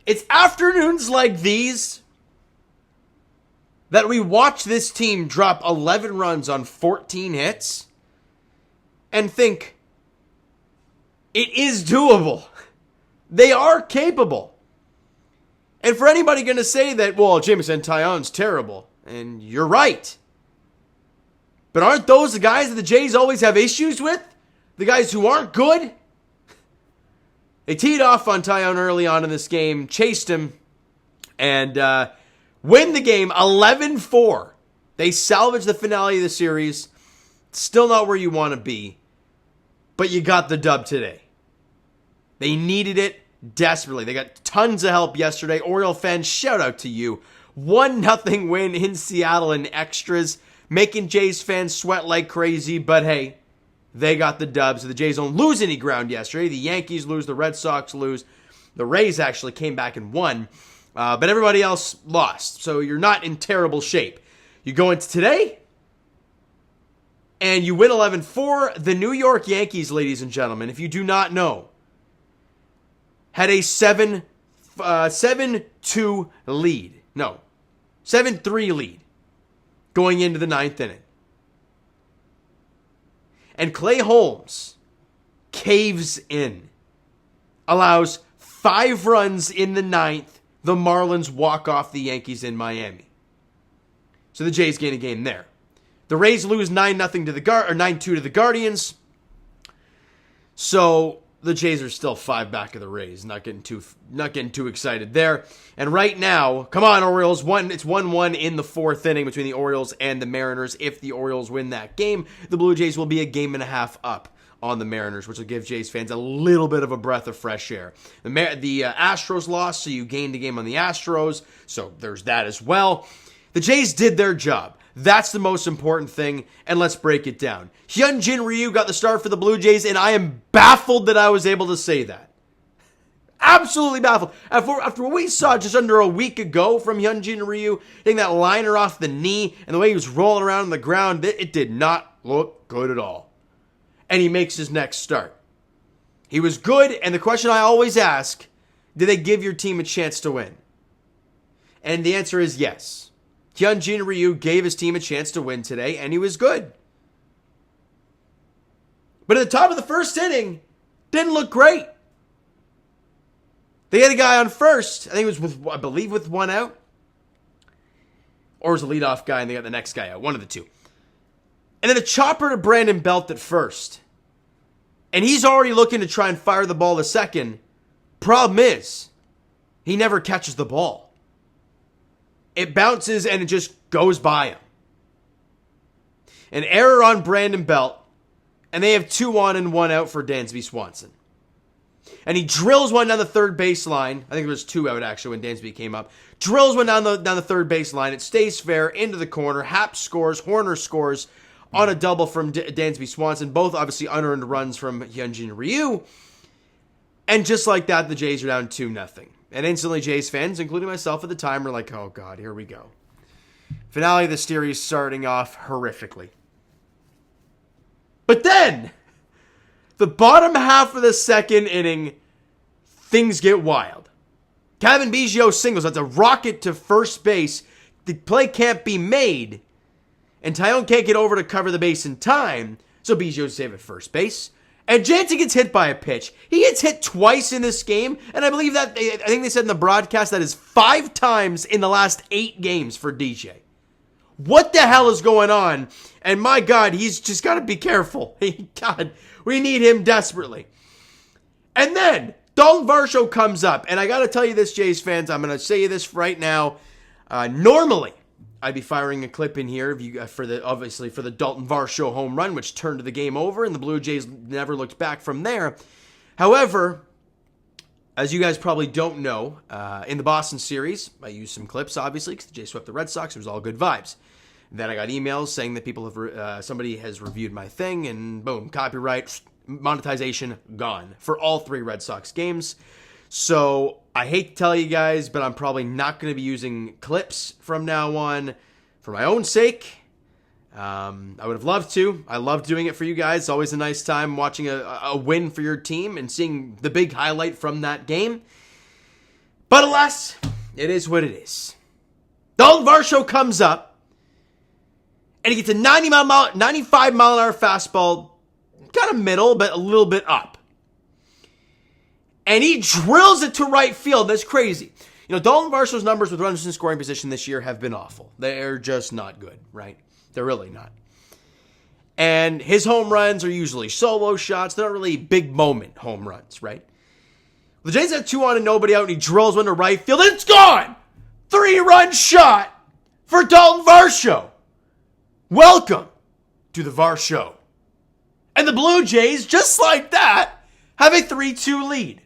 It's afternoons like these that we watch this team drop 11 runs on 14 hits and think it is doable. They are capable. And for anybody going to say that, well, Jameson Taillon's terrible, and you're right. But aren't those the guys that the Jays always have issues with? The guys who aren't good? They teed off on Taillon early on in this game, chased him, and win the game 11-4. They salvaged the finale of the series. Still not where you want to be, but you got the dub today. They needed it desperately. They got tons of help yesterday. Oriole fans, shout out to you. 1-0 win in Seattle in extras, making Jays fans sweat like crazy, but hey, they got the dub, so the Jays don't lose any ground yesterday. The Yankees lose, the Red Sox lose. The Rays actually came back and won, but everybody else lost, so you're not in terrible shape. You go into today, and you win 11-4. The New York Yankees, ladies and gentlemen, if you do not know, had a 7-2 lead. No, 7-3 lead going into the 9th inning. And Clay Holmes caves in. Allows 5 runs in the 9th. The Marlins walk off the Yankees in Miami. So the Jays gain a game there. The Rays lose 9-0 to the 9-2 to the Guardians. So the Jays are still 5 back of the Rays. Not getting too excited there. And right now, come on Orioles, it's 1-1 in the 4th inning between the Orioles and the Mariners. If the Orioles win that game, the Blue Jays will be a game and a half up on the Mariners, which will give Jays fans a little bit of a breath of fresh air. The Astros lost, so you gained a game on the Astros. So there's that as well. The Jays did their job. That's the most important thing, and let's break it down. Hyunjin Ryu got the start for the Blue Jays, and I am baffled that I was able to say that. Absolutely baffled. After what we saw just under a week ago from Hyunjin Ryu, hitting that liner off the knee, and the way he was rolling around on the ground, it did not look good at all. And he makes his next start. He was good, and the question I always ask, did they give your team a chance to win? And the answer is yes. Hyunjin Ryu gave his team a chance to win today, and he was good. But at the top of the 1st inning, didn't look great. They had a guy on first. I think it was with 1 out. Or it was a leadoff guy, and they got the next guy out. One of the two. And then a chopper to Brandon Belt at first. And he's already looking to try and fire the ball to second. Problem is, he never catches the ball. It bounces and it just goes by him. An error on Brandon Belt. And they have 2 on and 1 out for Dansby Swanson. And he drills one down the third baseline. I think there was 2 out actually when Dansby came up. Drills one down the third baseline. It stays fair into the corner. Happ scores. Horner scores on a double from Dansby Swanson. Both obviously unearned runs from Hyunjin Ryu. And just like that, the Jays are down 2-0. And instantly Jays fans, including myself at the time, were like, oh God, here we go. Finale of the series starting off horrifically. But then, the bottom half of the 2nd inning, things get wild. Kevin Biggio singles. That's a rocket to first base. The play can't be made. And Taillon can't get over to cover the base in time. So Biggio's safe at first base. And Jansen gets hit by a pitch. He gets hit twice in this game. And I believe that, I think they said in the broadcast, that is 5 times in the last 8 games for DJ. What the hell is going on? And my God, he's just got to be careful. God, we need him desperately. And then Dalton Varsho comes up. And I got to tell you this, Jays fans, I'm going to say this right now. Normally, I'd be firing a clip in here for the Dalton Varsho home run, which turned the game over, and the Blue Jays never looked back from there. However, as you guys probably don't know, in the Boston series, I used some clips, obviously, because the Jays swept the Red Sox. It was all good vibes. Then I got emails saying that somebody has reviewed my thing, and boom, copyright, monetization, gone for all 3 Red Sox games. So I hate to tell you guys, but I'm probably not going to be using clips from now on for my own sake. I would have loved to. I love doing it for you guys. It's always a nice time watching a win for your team and seeing the big highlight from that game. But alas, it is what it is. Dalton Varsho comes up, and he gets a 95 mile an hour fastball, kind of middle, but a little bit up. And he drills it to right field. That's crazy. You know, Dalton Varsho's numbers with runners in scoring position this year have been awful. They're just not good, right? They're really not. And his home runs are usually solo shots. They're not really big moment home runs, right? The Jays have 2 on and nobody out, and he drills one to right field, and it's gone! 3-run shot for Dalton Varsho. Welcome to the Varsho. And the Blue Jays, just like that, have a 3-2 lead.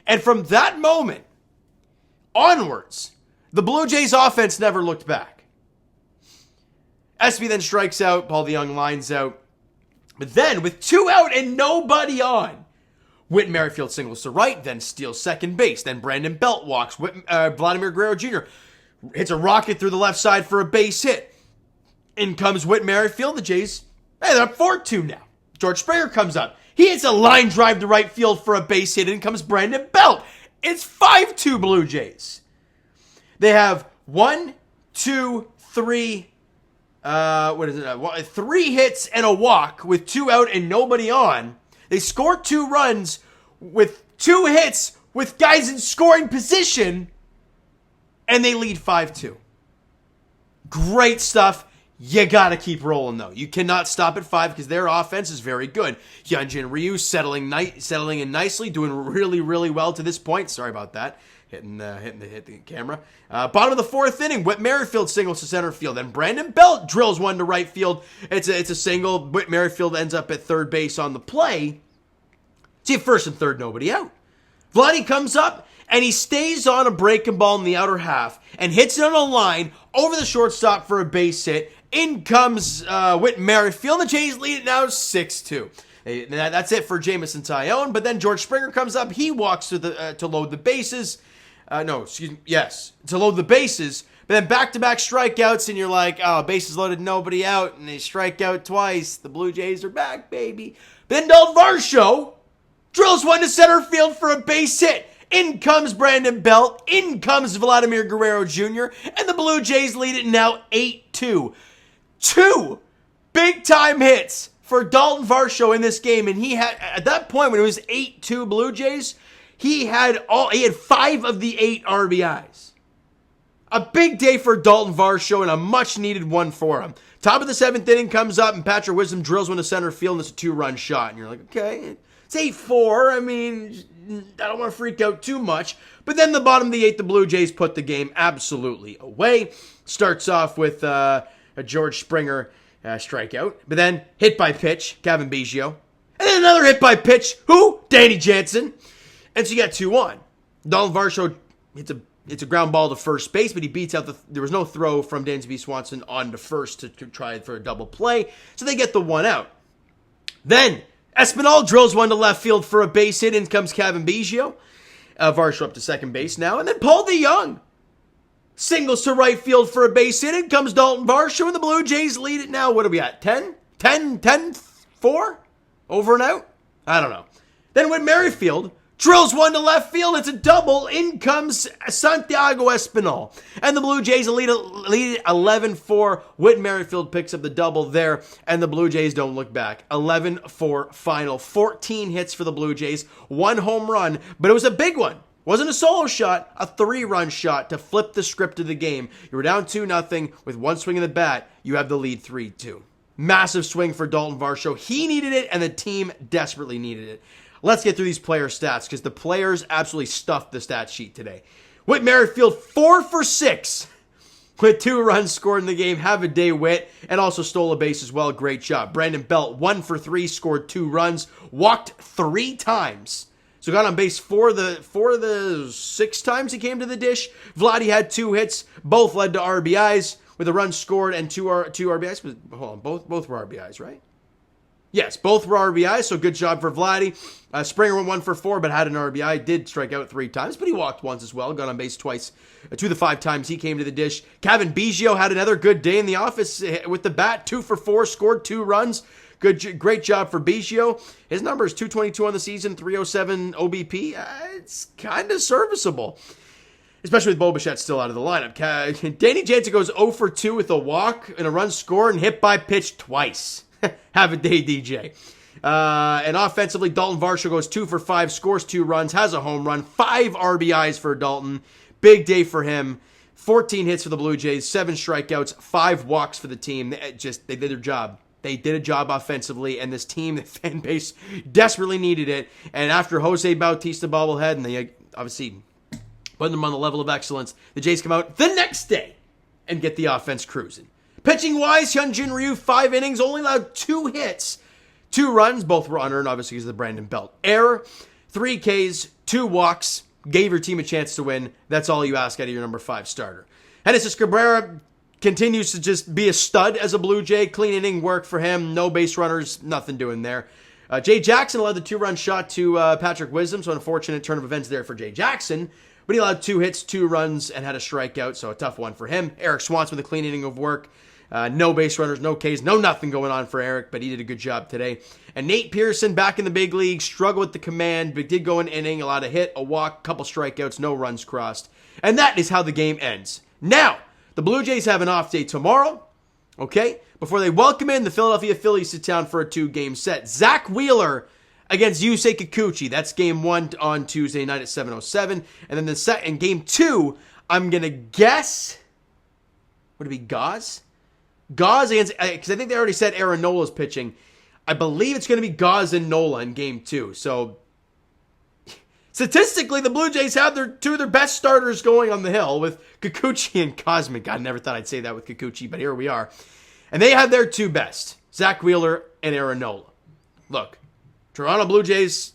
And from that moment onwards, the Blue Jays offense never looked back. Espy then strikes out, Paul DeYoung lines out. But then, with 2 out and nobody on, Whit Merrifield singles to right, then steals second base. Then Brandon Belt walks. Vladimir Guerrero Jr. hits a rocket through the left side for a base hit. In comes Whit Merrifield. The Jays, they're up 4-2 now. George Springer comes up. He hits a line drive to right field for a base hit. In comes Brandon Belt. It's 5-2 Blue Jays. They have 1, 2, 3... 3 hits and a walk with 2 out and nobody on. They score 2 runs with 2 hits with guys in scoring position, and they lead 5-2. Great stuff. You gotta keep rolling, though. You cannot stop at 5 because their offense is very good. Hyunjin Ryu settling in nicely, doing really, really well to this point. Sorry about that. Hitting the camera. Bottom of the 4th inning, Whit Merrifield singles to center field. And Brandon Belt drills one to right field. It's a single. Whit Merrifield ends up at third base on the play. See, at first and third, nobody out. Vladdy comes up, and he stays on a breaking ball in the outer half and hits it on a line over the shortstop for a base hit. In comes Whit Merrifield. The Jays lead it now 6-2. That's it for Jameson Taillon. But then George Springer comes up. He walks to load the bases. To load the bases. But then back-to-back strikeouts, and you're like, oh, bases loaded, nobody out, and they strike out twice. The Blue Jays are back, baby. Then Dalton Varsho drills one to center field for a base hit. In comes Brandon Belt. In comes Vladimir Guerrero Jr. And the Blue Jays lead it now 8-2. 2 big-time hits for Dalton Varsho in this game. And he had, at that point when it was 8-2 Blue Jays, he had 5 of the 8 RBIs. A big day for Dalton Varsho and a much-needed one for him. Top of the 7th inning comes up, and Patrick Wisdom drills one to center field, and it's a 2-run shot. And you're like, okay, it's 8-4. I mean, I don't want to freak out too much. But then the bottom of the 8th, the Blue Jays put the game absolutely away. Starts off with a George Springer strikeout. But then hit by pitch, Cavan Biggio. And then another hit by pitch. Who? Danny Jansen. And so you got 2-1. Dalton Varsho hits a ground ball to first base, but he beats out there was no throw from Dansby Swanson on to first to try for a double play. So they get the 1 out. Then Espinal drills one to left field for a base hit. In comes Cavan Biggio. Varsho up to second base now. And then Paul DeYoung singles to right field for a base hit. In comes Dalton Varsho, and the Blue Jays lead it now. What are we at? 10? 4? Over and out? I don't know. Then with Merrifield, drills one to left field. It's a double. In comes Santiago Espinal. And the Blue Jays lead 11-4. Whit Merrifield picks up the double there. And the Blue Jays don't look back. 11-4 final. 14 hits for the Blue Jays. 1 home run. But it was a big one. Wasn't a solo shot. A 3-run shot to flip the script of the game. You were down 2-0 with 1 swing of the bat. You have the lead 3-2. Massive swing for Dalton Varsho. He needed it, and the team desperately needed it. Let's get through these player stats because the players absolutely stuffed the stat sheet today. Whit Merrifield, 4 for 6 with 2 runs scored in the game. Have a day, Whit, and also stole a base as well. Great job. Brandon Belt, 1 for 3, scored 2 runs, walked 3 times. So got on base 4 of the 6 times he came to the dish. Vladdy had 2 hits. Both led to RBIs with a run scored and 2 RBIs. But hold on, both were RBIs, right? Yes, both were RBIs, so good job for Vladdy. Springer went 1 for 4, but had an RBI. Did strike out 3 times, but he walked once as well. Got on base twice. 2 of the 5 times he came to the dish. Cavan Biggio had another good day in the office with the bat. 2 for 4, scored 2 runs. Great job for Biggio. His number is 222 on the season, 307 OBP. It's kind of serviceable, especially with Bo Bichette still out of the lineup. Danny Jansen goes 0 for 2 with a walk and a run score and hit by pitch twice. Have a day, DJ. And offensively, Dalton Varsho goes 2 for 5, scores 2 runs, has a home run, 5 RBIs for Dalton. Big day for him. 14 hits for the Blue Jays, 7 strikeouts, 5 walks for the team. They did their job. They did a job offensively, and this team, the fan base, desperately needed it. And after Jose Bautista bobblehead, and they obviously put them on the level of excellence, the Jays come out the next day and get the offense cruising. Pitching-wise, Hyunjin Ryu, 5 innings, only allowed 2 hits, 2 runs. Both were unearned, obviously, because of the Brandon Belt error. 3 Ks, 2 walks. Gave your team a chance to win. That's all you ask out of your number 5 starter. Genesis Cabrera continues to just be a stud as a Blue Jay. Clean inning work for him. No base runners. Nothing doing there. Jay Jackson allowed the 2-run shot to Patrick Wisdom. So unfortunate turn of events there for Jay Jackson. But he allowed 2 hits, 2 runs, and had a strikeout. So a tough one for him. Eric Swanson with a clean inning of work. No base runners, no Ks, no nothing going on for Eric, but he did a good job today. And Nate Pearson back in the big league, struggled with the command, but did go an inning, allowed a hit, a walk, couple strikeouts, no runs crossed. And that is how the game ends. Now, the Blue Jays have an off day tomorrow, okay, before they welcome in the Philadelphia Phillies to town for a 2-game set. Zach Wheeler against Yusei Kikuchi. That's game 1 on Tuesday night at 7:07. And then in game 2, I'm going to guess, would it be Gauze? Gauze against, because I think they already said Aaron Nola's pitching. I believe it's going to be Gauze and Nola in game 2. So, statistically, the Blue Jays have 2 of their best starters going on the hill with Kikuchi and Cosmic. God, I never thought I'd say that with Kikuchi, but here we are. And they have their 2 best, Zach Wheeler and Aaron Nola. Look, Toronto Blue Jays,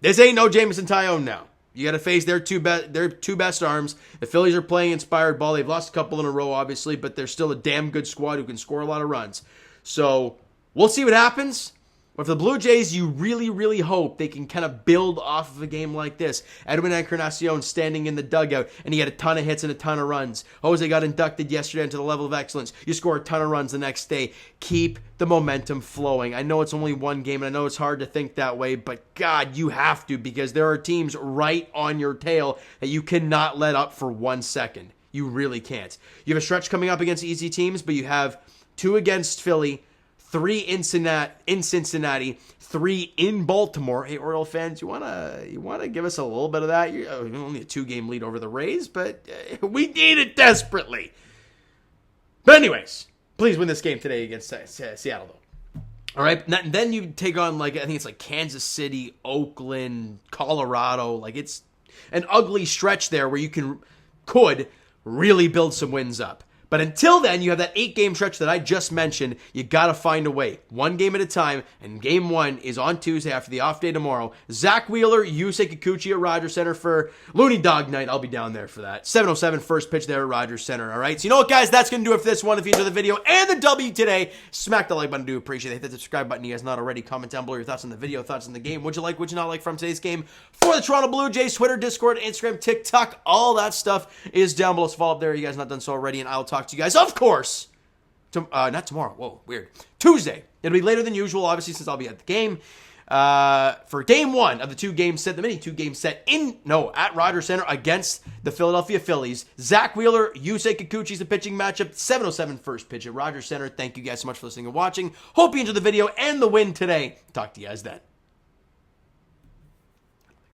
this ain't no Jameson Tyone now. You got to face their two best arms. The Phillies are playing inspired ball. They've lost a couple in a row, obviously, but they're still a damn good squad who can score a lot of runs. So we'll see what happens. But for the Blue Jays, you really, really hope they can kind of build off of a game like this. Edwin Encarnacion standing in the dugout, and he had a ton of hits and a ton of runs. Jose got inducted yesterday into the level of excellence. You score a ton of runs the next day. Keep the momentum flowing. I know it's only one game, and I know it's hard to think that way, but God, you have to, because there are teams right on your tail that you cannot let up for 1 second. You really can't. You have a stretch coming up against easy teams, but you have 2 against Philly, 3 in Cincinnati, 3 in Baltimore. Hey, Oriole fans, you wanna give us a little bit of that? You're only a 2-game lead over the Rays, but we need it desperately. But anyways, please win this game today against Seattle, though. All right, and then you take on, I think it's Kansas City, Oakland, Colorado. It's an ugly stretch there where you could really build some wins up. But until then, you have that 8-game stretch that I just mentioned. You got to find a way. 1 game at a time, and game 1 is on Tuesday after the off day tomorrow. Zach Wheeler, Yusei Kikuchi at Rogers Center for Looney Dog Night. I'll be down there for that. 7:07 first pitch there at Rogers Center, all right? So you know what, guys? That's going to do it for this one. If you enjoyed the video and the W today, smack the like button. Do appreciate it. Hit the subscribe button. You guys not already. Comment down below your thoughts on the video, thoughts on the game. What'd you like, what'd you not like from today's game? For the Toronto Blue Jays, Twitter, Discord, Instagram, TikTok, all that stuff is down below. So follow up there. You guys not done so already, and I'll talk to you guys, of course, not tomorrow. Whoa, weird. Tuesday. It'll be later than usual, obviously, since I'll be at the game. For game 1 of the 2-game set, the mini 2-game set at Rogers Center against the Philadelphia Phillies. Zach Wheeler, Yusei Kikuchi's the pitching matchup. 7:07 first pitch at Rogers Center. Thank you guys so much for listening and watching. Hope you enjoyed the video and the win today. Talk to you guys then.